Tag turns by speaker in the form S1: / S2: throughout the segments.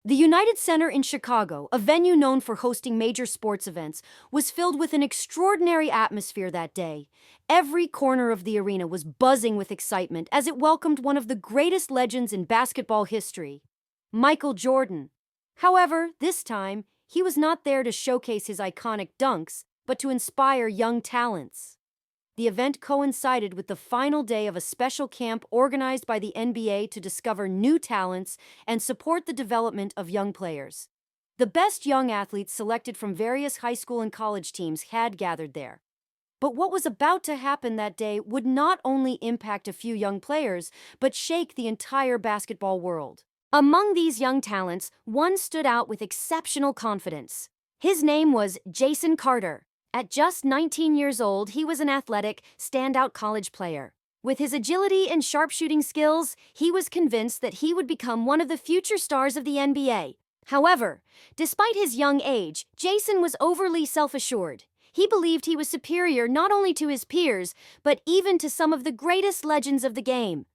S1: The United Center in Chicago, a venue known for hosting major sports events, was filled with an extraordinary atmosphere that day. Every corner of the arena was buzzing with excitement as it welcomed one of the greatest legends in basketball history, Michael Jordan. However, this time, he was not there to showcase his iconic dunks, but to inspire young talents. The event coincided with the final day of a special camp organized by the NBA to discover new talents and support the development of young players. The best young athletes selected from various high school and college teams had gathered there. But what was about to happen that day would not only impact a few young players, but shake the entire basketball world. Among these young talents, one stood out with exceptional confidence. His name was Jason Carter. At just 19 years old, he was an athletic, standout college player. With his agility and sharpshooting skills, he was convinced that he would become one of the future stars of the NBA. However, despite his young age, Jason was overly self-assured. He believed he was superior not only to his peers, but even to some of the greatest legends of the game.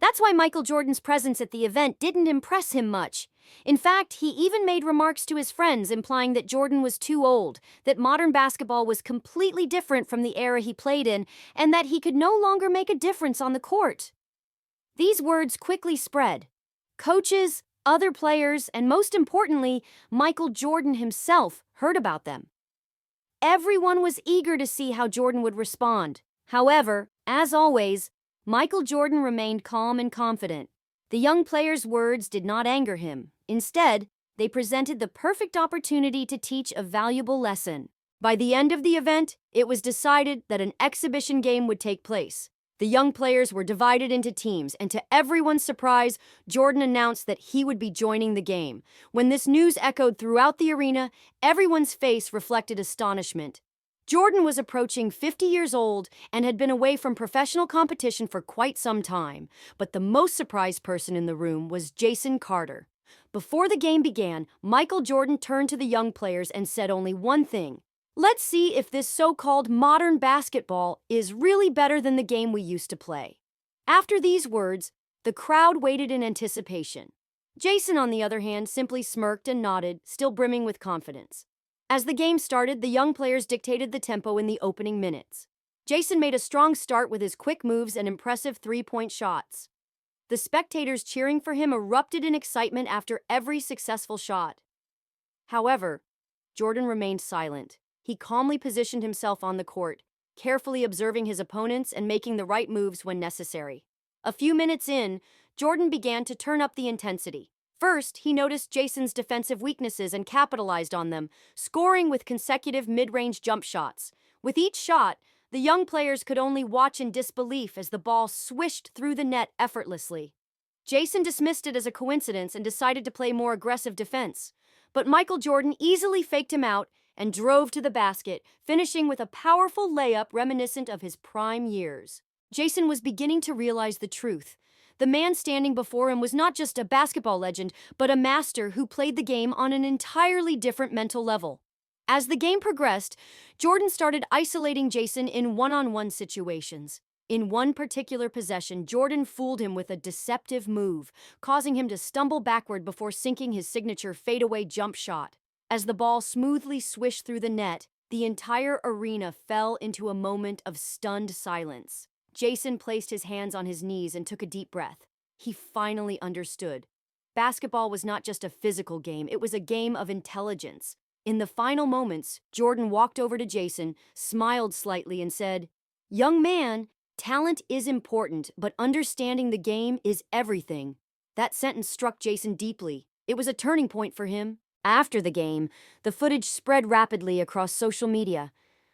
S1: That's why Michael Jordan's presence at the event didn't impress him much. In fact, he even made remarks to his friends implying that Jordan was too old, that modern basketball was completely different from the era he played in, and that he could no longer make a difference on the court. These words quickly spread. Coaches, other players, and most importantly, Michael Jordan himself heard about them. Everyone was eager to see how Jordan would respond. However, as always, Michael Jordan remained calm and confident. The young player's words did not anger him. Instead, they presented the perfect opportunity to teach a valuable lesson. By the end of the event, it was decided that an exhibition game would take place. The young players were divided into teams, and to everyone's surprise, Jordan announced that he would be joining the game. When this news echoed throughout the arena, everyone's face reflected astonishment. Jordan was approaching 50 years old and had been away from professional competition for quite some time, but the most surprised person in the room was Jason Carter. Before the game began, Michael Jordan turned to the young players and said only one thing: "Let's see if this so-called modern basketball is really better than the game we used to play." After these words, the crowd waited in anticipation. Jason, on the other hand, simply smirked and nodded, still brimming with confidence. As the game started, the young players dictated the tempo in the opening minutes. Jason made a strong start with his quick moves and impressive three-point shots. The spectators cheering for him erupted in excitement after every successful shot. However, Jordan remained silent. He calmly positioned himself on the court, carefully observing his opponents and making the right moves when necessary. A few minutes in, Jordan began to turn up the intensity. First, he noticed Jason's defensive weaknesses and capitalized on them, scoring with consecutive mid-range jump shots. With each shot, the young players could only watch in disbelief as the ball swished through the net effortlessly. Jason dismissed it as a coincidence and decided to play more aggressive defense. But Michael Jordan easily faked him out and drove to the basket, finishing with a powerful layup reminiscent of his prime years. Jason was beginning to realize the truth. The man standing before him was not just a basketball legend, but a master who played the game on an entirely different mental level. As the game progressed, Jordan started isolating Jason in one-on-one situations. In one particular possession, Jordan fooled him with a deceptive move, causing him to stumble backward before sinking his signature fadeaway jump shot. As the ball smoothly swished through the net, the entire arena fell into a moment of stunned silence. Jason placed his hands on his knees and took a deep breath. He finally understood. Basketball was not just a physical game, it was a game of intelligence. In the final moments, Jordan walked over to Jason, smiled slightly, and said, "Young man, talent is important, but understanding the game is everything." That sentence struck Jason deeply. It was a turning point for him. After the game, the footage spread rapidly across social media.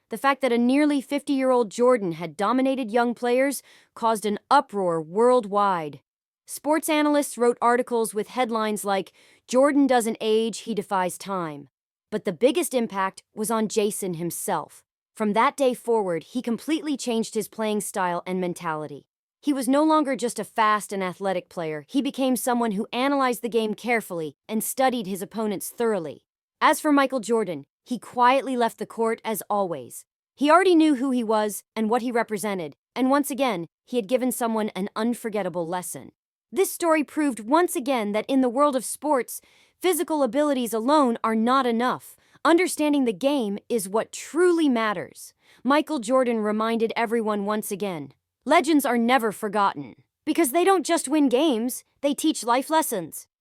S1: The fact that a nearly 50-year-old Jordan had dominated young players caused an uproar worldwide. Sports analysts wrote articles with headlines like, "Jordan doesn't age, he defies time." But the biggest impact was on Jason himself. From that day forward, he completely changed his playing style and mentality. He was no longer just a fast and athletic player. He became someone who analyzed the game carefully and studied his opponents thoroughly. As for Michael Jordan, he quietly left the court as always. He already knew who he was and what he represented, and once again, he had given someone an unforgettable lesson. This story proved once again that in the world of sports, Physical abilities alone are not enough. Understanding the game is what truly matters. Michael Jordan reminded everyone once again. Legends are never forgotten. Because they don't just win games, they teach life lessons.